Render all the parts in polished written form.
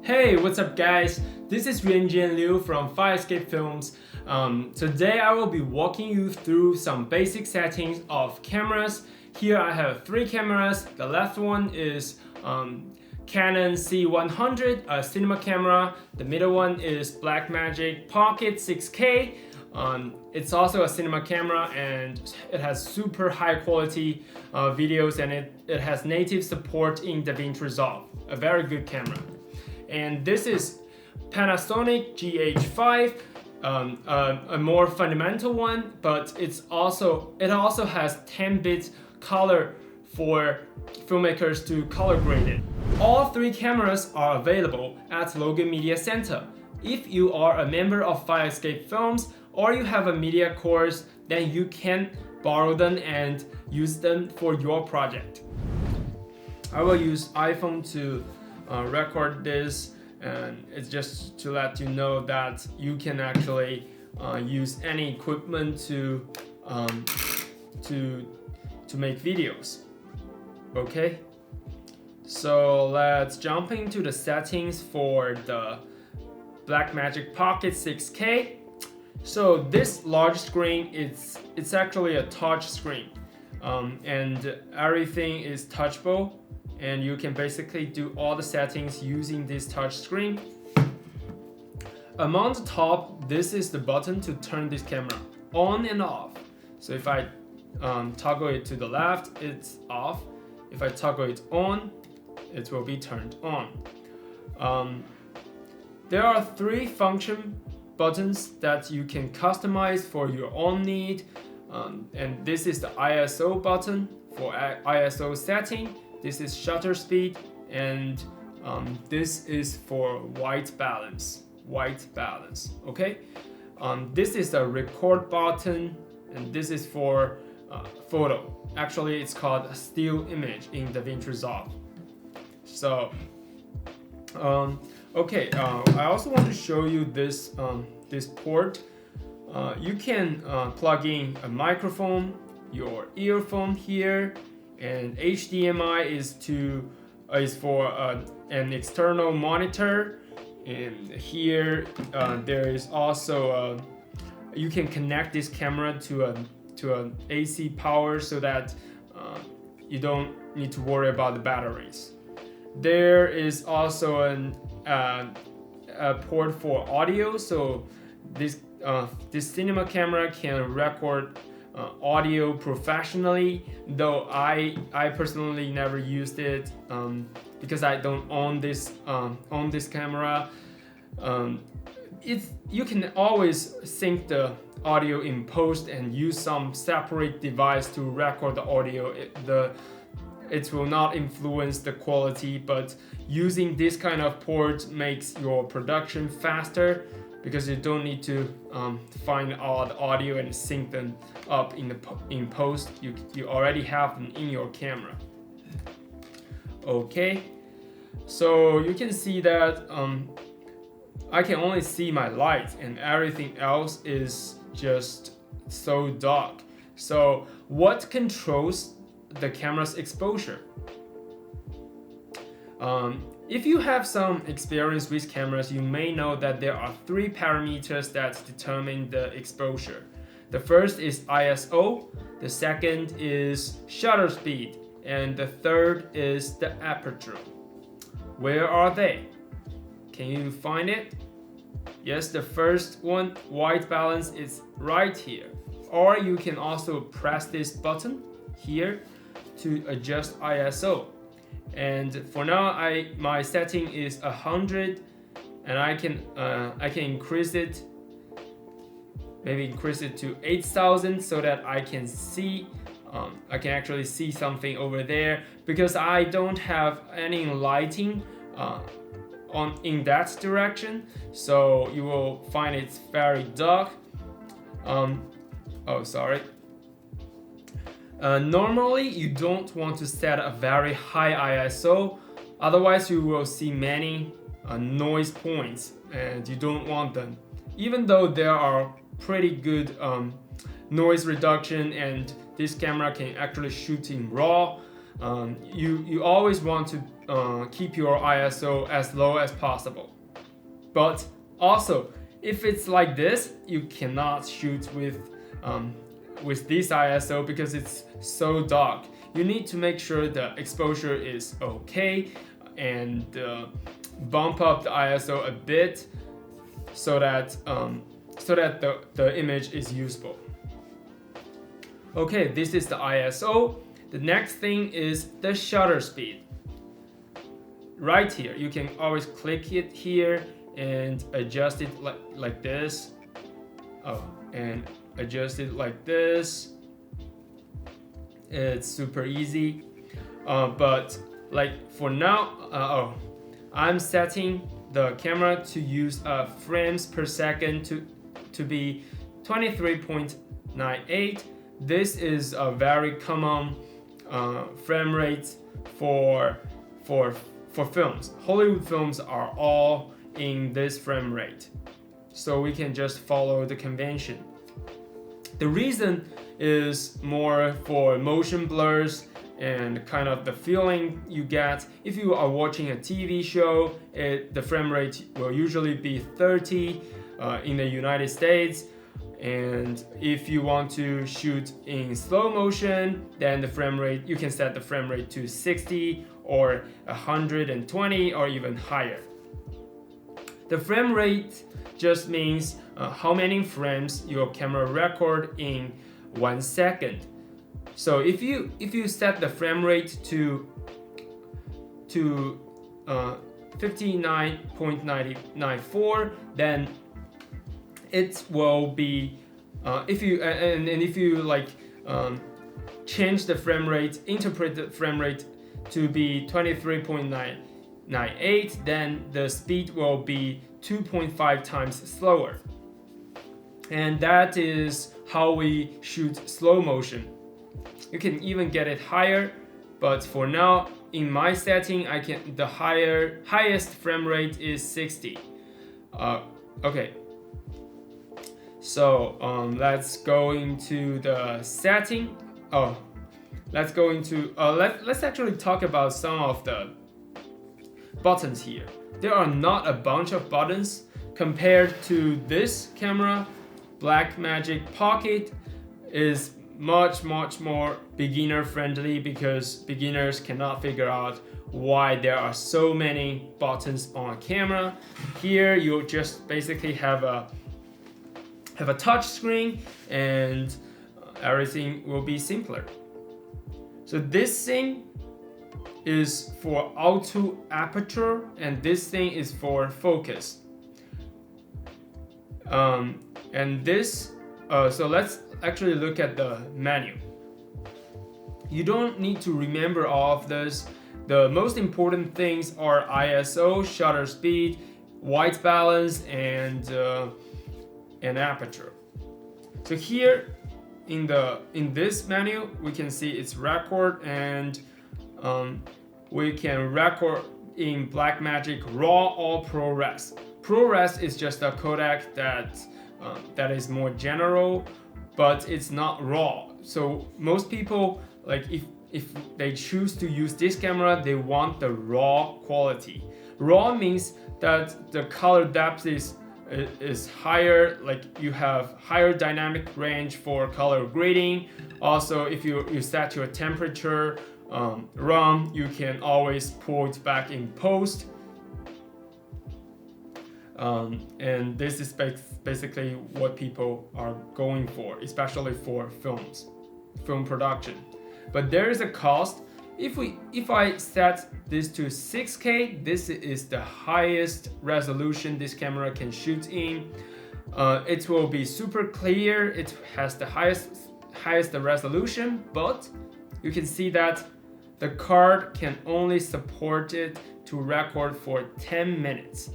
Hey, what's up guys? This is Yuanjian Liu from Escape Films. Today I will be walking you through some basic settings of cameras. Here I have three cameras. The left one is Canon C100, a cinema camera. The middle one is Blackmagic Pocket 6K. It's also a cinema camera and it has super high quality videos, and it has native support in DaVinci Resolve. A very good camera. And this is Panasonic GH5, a more fundamental one, but it also has 10-bit color for filmmakers to color grade it. All three cameras are available at Logan Media Center. If you are a member of Escape Films or you have a media course, then you can borrow them and use them for your project. I will use iPhone to record this, and it's just to let you know that you can actually use any equipment to make videos. Okay, so let's jump into the settings for the Blackmagic Pocket 6K. So this large screen, it's actually a touch screen, and everything is touchable. And you can basically do all the settings using this touch screen. On the top, this is the button to turn this camera on and off. So if I toggle it to the left, it's off. If I toggle it on, it will be turned on. There are three function buttons that you can customize for your own need. And this is the ISO button for ISO setting. This is shutter speed, and this is for white balance. Okay. This is the record button, and this is for photo. Actually, it's called a still image in DaVinci Resolve. So, okay. I also want to show you this port. You can plug in a microphone, your earphone here. And HDMI is for an external monitor, and here there is also you can connect this camera to an AC power so that you don't need to worry about the batteries. There is also a port for audio, so this cinema camera can record audio professionally, though I personally never used it because I don't own this camera. You can always sync the audio in post and use some separate device to record the audio. It will not influence the quality, but using this kind of port makes your production faster, because you don't need to find all the audio and sync them up in post. You already have them in your camera. Okay, so you can see that I can only see my light, and everything else is just so dark. So what controls the camera's exposure? If you have some experience with cameras, you may know that there are three parameters that determine the exposure. The first is ISO, the second is shutter speed, and the third is the aperture. Where are they? Can you find it? Yes, the first one, white balance, is right here. Or you can also press this button here to adjust ISO. And for now, my setting is 100, and I can increase it, maybe increase it to 8,000 so that I can see, I can actually see something over there, because I don't have any lighting in that direction, so you will find it's very dark. Normally, you don't want to set a very high ISO, otherwise you will see many noise points, and you don't want them. Even though there are pretty good noise reduction, and this camera can actually shoot in RAW, you always want to keep your ISO as low as possible. But also, if it's like this, you cannot shoot with this ISO because it's so dark. You need to make sure the exposure is okay and bump up the ISO a bit so that the image is usable. Okay, this is the ISO. The next thing is the shutter speed. Right here, you can always click it here and adjust it like this. And adjust it like this. It's super easy. But like for now, I'm setting the camera to use frames per second to be 23.98. This is a very common frame rate for films. Hollywood films are all in this frame rate, so we can just follow the convention. The reason is more for motion blurs and kind of the feeling you get. If you are watching a TV show, the frame rate will usually be 30 in the United States. And if you want to shoot in slow motion, then you can set the frame rate to 60 or 120 or even higher. The frame rate just means how many frames your camera record in 1 second. So if you set the frame rate to 59.94, then it will be if you change the frame rate, interpret the frame rate to be 23.98, then the speed will be 2.5 times slower. And that is how we shoot slow motion. You can even get it higher, but for now, in my setting, the highest frame rate is 60. Okay. So let's go into the setting. Let's actually talk about some of the buttons here. There are not a bunch of buttons compared to this camera. Blackmagic Pocket is much more beginner friendly because beginners cannot figure out why there are so many buttons on a camera. Here you just basically have a touch screen and everything will be simpler. So this thing is for auto aperture and this thing is for focus. So let's actually look at the menu. You don't need to remember all of this. The most important things are ISO, shutter speed, white balance, and aperture. So here in this menu, we can see it's record, and we can record in Blackmagic RAW or ProRes. ProRes is just a codec that is more general, but it's not RAW. So most people, like if they choose to use this camera, they want the RAW quality. RAW means that the color depth is higher, like you have higher dynamic range for color grading. Also, if you set your temperature wrong, you can always pull it back in post. And this is basically what people are going for, especially for film production. But there is a cost. If I set this to 6K, this is the highest resolution this camera can shoot in. It will be super clear. It has the highest resolution, but you can see that the card can only support it to record for 10 minutes.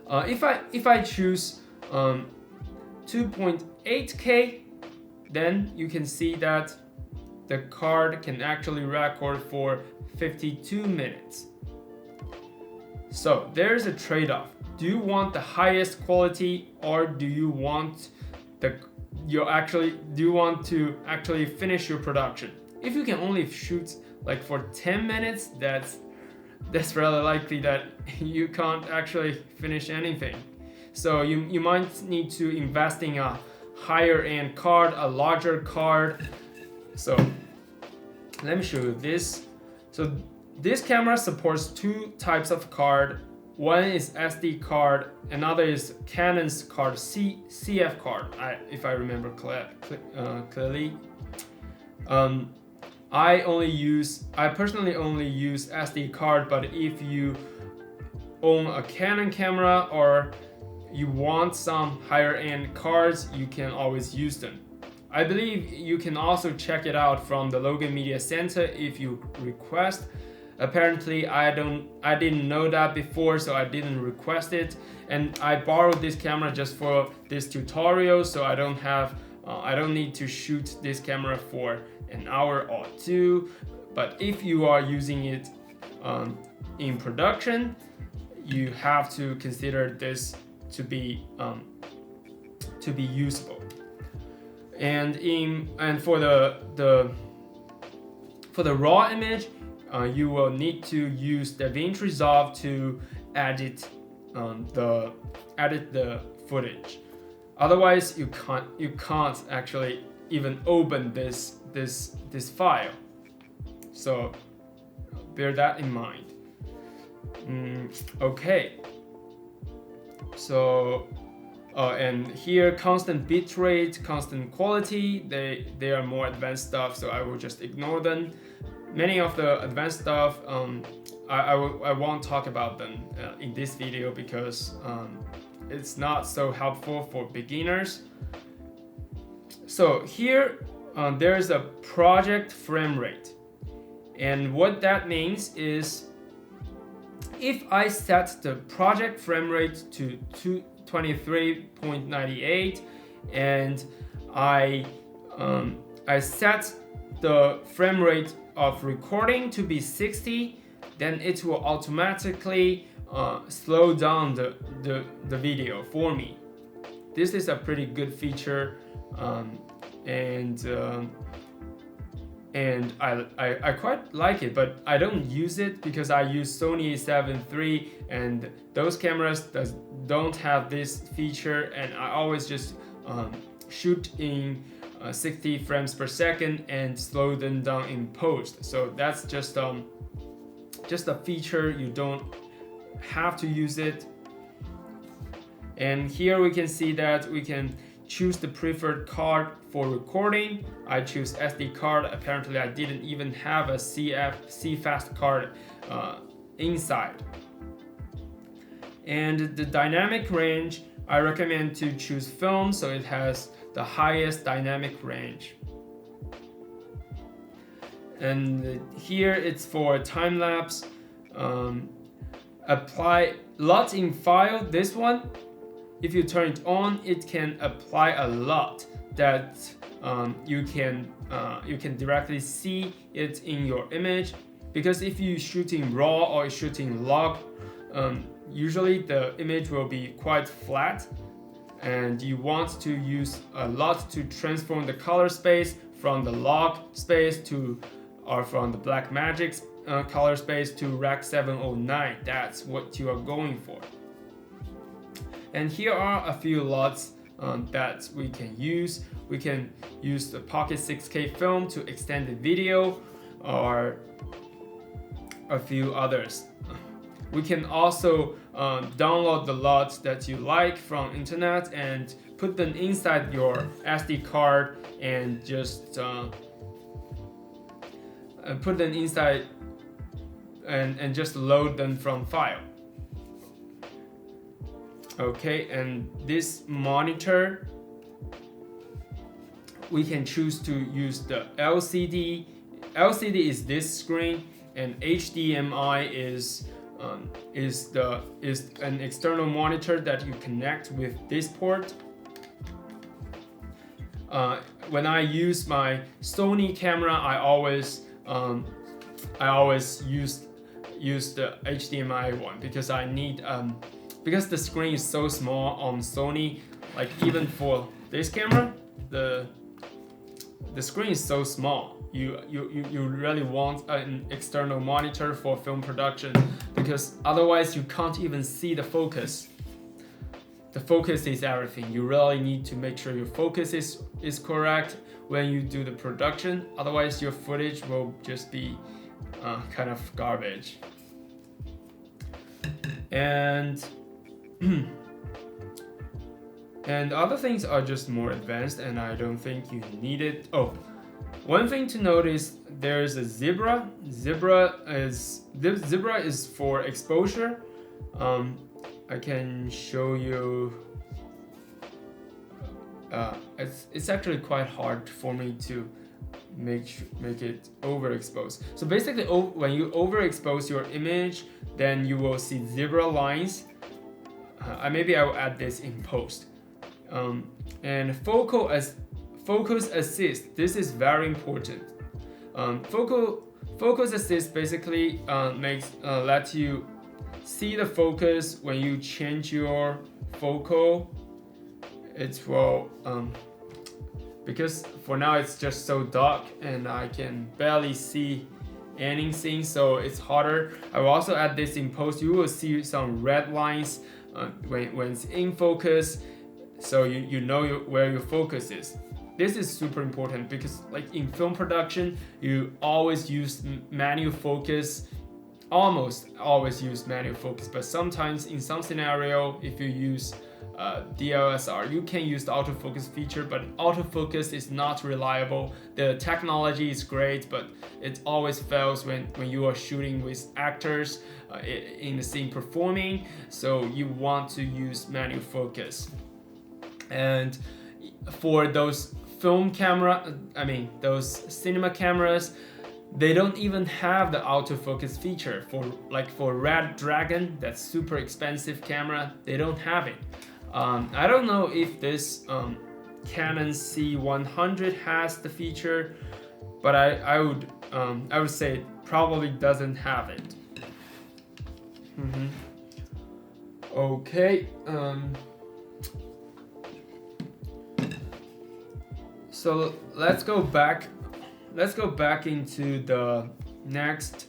If I choose 2.8K, then you can see that the card can actually record for 52 minutes. So there's a trade-off. Do you want the highest quality, or do you want to actually finish your production? If you can only shoot like for 10 minutes, that's really likely that you can't actually finish anything. So you might need to invest in a higher end card, a larger card. So let me show you this. So this camera supports two types of card. One is SD card, another is Canon's card, CF card, if I remember clearly. I personally only use SD card, but if you own a Canon camera or you want some higher end cards, you can always use them. I believe you can also check it out from the Logan Media Center if you request. Apparently I didn't know that before, so I didn't request it, and I borrowed this camera just for this tutorial, so I don't need to shoot this camera for an hour or two. But if you are using it in production, you have to consider this to be usable. And for the raw image, you will need to use DaVinci Resolve to edit the footage. Otherwise, you can't actually even open this file. So bear that in mind. Okay. So and here, constant bitrate, constant quality, they are more advanced stuff, so I will just ignore them. Many of the advanced stuff, I won't talk about them in this video because it's not so helpful for beginners. So here, there's a project frame rate, and what that means is if I set the project frame rate to 23.98 and I set the frame rate of recording to be 60, then it will automatically slow down the video for me. This is a pretty good feature, and I quite like it, but I don't use it because I use Sony a7 III, and those cameras don't have this feature, and I always just shoot in 60 frames per second and slow them down in post. So that's just a feature, you don't have to use it. And here we can see that we can choose the preferred card for recording. I choose SD card. Apparently I didn't even have a CFast card inside. And the dynamic range, I recommend to choose film, so it has the highest dynamic range. And here it's for time lapse. Apply LUT in file. This one, if you turn it on, it can apply a LUT that you can directly see it in your image. Because if you shooting raw or shooting log, usually the image will be quite flat, and you want to use a LUT to transform the color space from the log space or from the Blackmagic color space to Rec 709. That's what you are going for. And here are a few LUTs that we can use. We can use the Pocket 6K film to extend the video, or a few others. We can also download the LUTs that you like from internet and put them inside your SD card and just put them inside and just load them from file. Okay, and this monitor, we can choose to use the LCD. LCD is this screen, and HDMI is an external monitor that you connect with this port. When I use my Sony camera, I always use the HDMI one because I need because the screen is so small on Sony. Like even for this camera, the the screen is so small. You really want an external monitor for film production, because otherwise you can't even see the focus. The focus is everything. You really need to make sure your focus is correct when you do the production. Otherwise your footage will just be kind of garbage. And and other things are just more advanced, and I don't think you need it. Oh, one thing to notice, there's a zebra. Zebra is for exposure. I can show you. It's actually quite hard for me to make it overexposed. So basically, when you overexpose your image, then you will see zebra lines. Maybe I will add this in post. And focus assist. This is very important. Focus assist basically lets you see the focus when you change your focal. It will because for now it's just so dark and I can barely see anything, so it's harder. I will also add this in post. You will see some red lines when it's in focus, so you know where your focus is. This is super important because like in film production, you always use manual focus, almost always use manual focus, but sometimes in some scenario, if you use DSLR, you can use the autofocus feature, but autofocus is not reliable. The technology is great, but it always fails when you are shooting with actors in the scene performing, so you want to use manual focus. And for those those cinema cameras, they don't even have the autofocus feature. For Red Dragon, that super expensive camera, they don't have it. I don't know if this Canon C100 has the feature, but I would say it probably doesn't have it. Okay. So let's go back into the next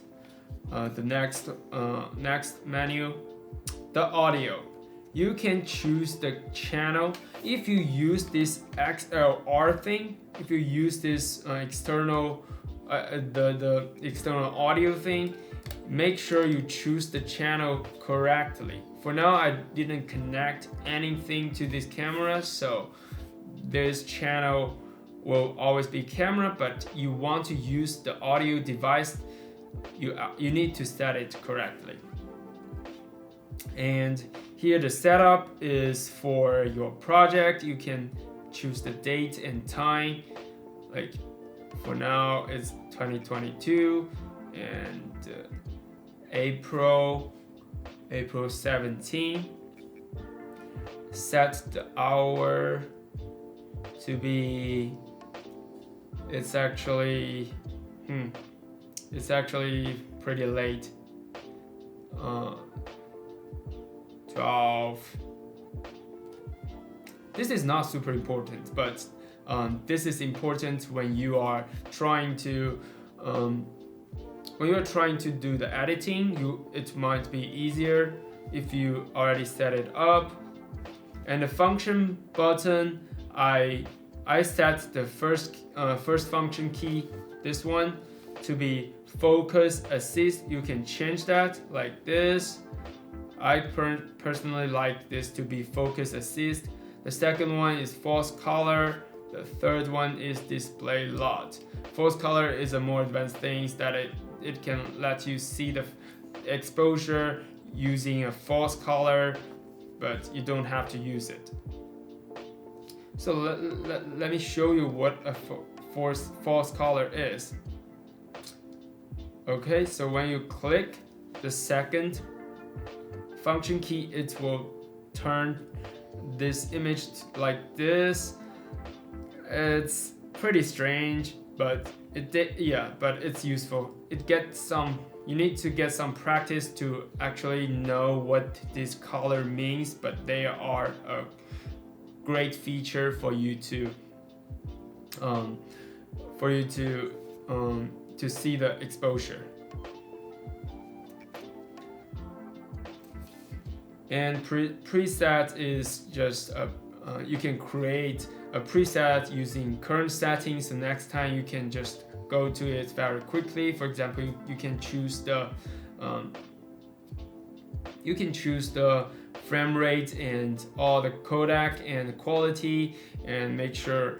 menu, the audio. You can choose the channel. If you use this XLR thing, if you use this external the external audio thing, make sure you choose the channel correctly. For now, I didn't connect anything to this camera, so this channel will always be camera, but you want to use the audio device, you need to set it correctly. And here the setup is for your project. You can choose the date and time. Like for now it's 2022 and April 17. Set the hour to be, it's actually pretty late. 12. This is not super important, but this is important when you are trying to do the editing. It might be easier if you already set it up. And the function button, I set the first function key, this one, to be focus assist. You can change that like this. I personally like this to be focus assist. The second one is false color. The third one is display LUT. False color is a more advanced thing that it can let you see the exposure using a false color, but you don't have to use it. So let me show you what a false color is. Okay, so when you click the second function key, it will turn this image like this. It's pretty strange, but it's useful. You need to get some practice to actually know what this color means, but they are a great feature for you to for you to see the exposure. And preset is just you can create a preset using current settings. The next time you can just go to it very quickly. For example, you can choose the frame rate and all the codec and the quality, and make sure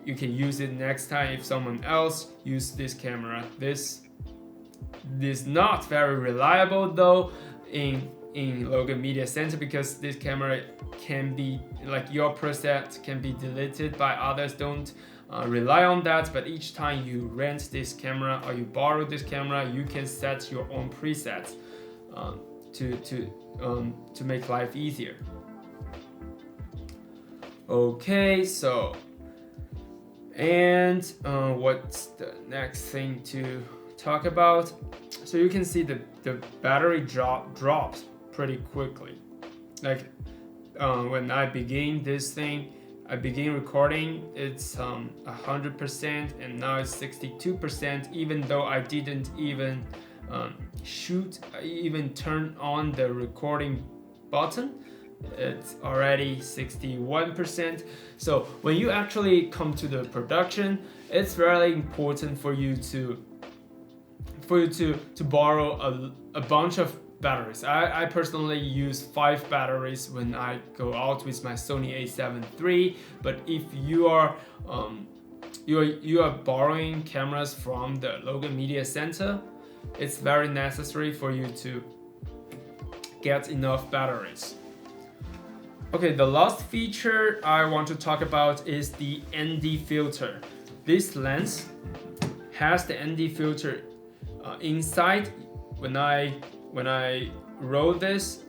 you can use it next time if someone else uses this camera. This is not very reliable though in Logan Media Center, because this camera can be, like, your preset can be deleted by others. Don't rely on that, but each time you rent this camera or you borrow this camera, you can set your own presets to make life easier. Okay, so and what's the next thing to talk about? So you can see the battery drops pretty quickly. Like when I begin this thing, I begin recording, it's 100%, and now it's 62%, even though I didn't even even turn on the recording button. It's already 61%. So when you actually come to the production, it's really important for you to borrow a bunch of batteries. I personally use 5 batteries when I go out with my Sony a7 III, but if you are borrowing cameras from the Logan Media Center, it's very necessary for you to get enough batteries. Okay, the last feature I want to talk about is the ND filter. This lens has the ND filter inside. When I roll this,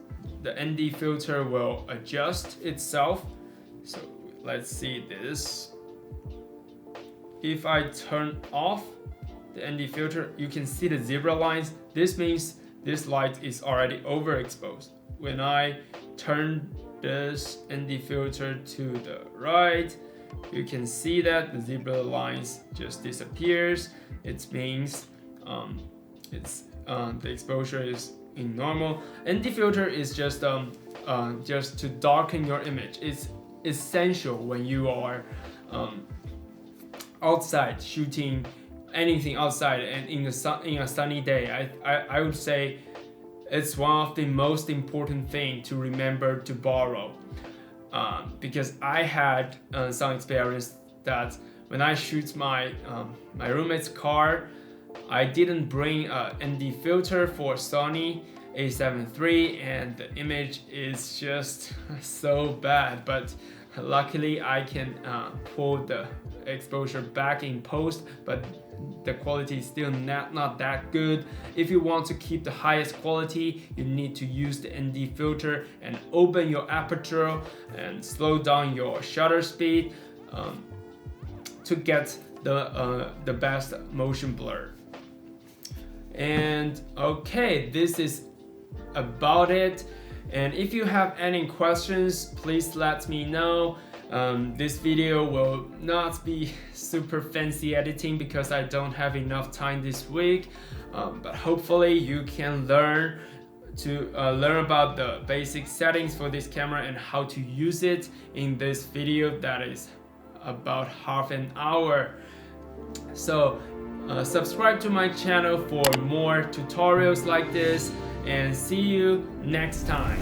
the ND filter will adjust itself. So let's see this. If I turn off the ND filter, you can see the zebra lines. This means this light is already overexposed. When I turn this ND filter to the right, you can see that the zebra lines just disappears. It means the exposure is in normal. ND filter is just to darken your image. It's essential when you are outside shooting anything outside and in a sunny day. I would say it's one of the most important thing to remember to borrow, because I had some experience that when I shoot my roommate's car, I didn't bring a ND filter for Sony a7 III, and the image is just so bad. But luckily I can pull the exposure back in post, but the quality is still not that good. If you want to keep the highest quality, you need to use the ND filter and open your aperture and slow down your shutter speed to get the best motion blur. And okay, this is about it. And if you have any questions, please let me know. This video will not be super fancy editing because I don't have enough time this week, but hopefully you can learn about the basic settings for this camera and how to use it in this video that is about half an hour. So subscribe to my channel for more tutorials like this, and see you next time.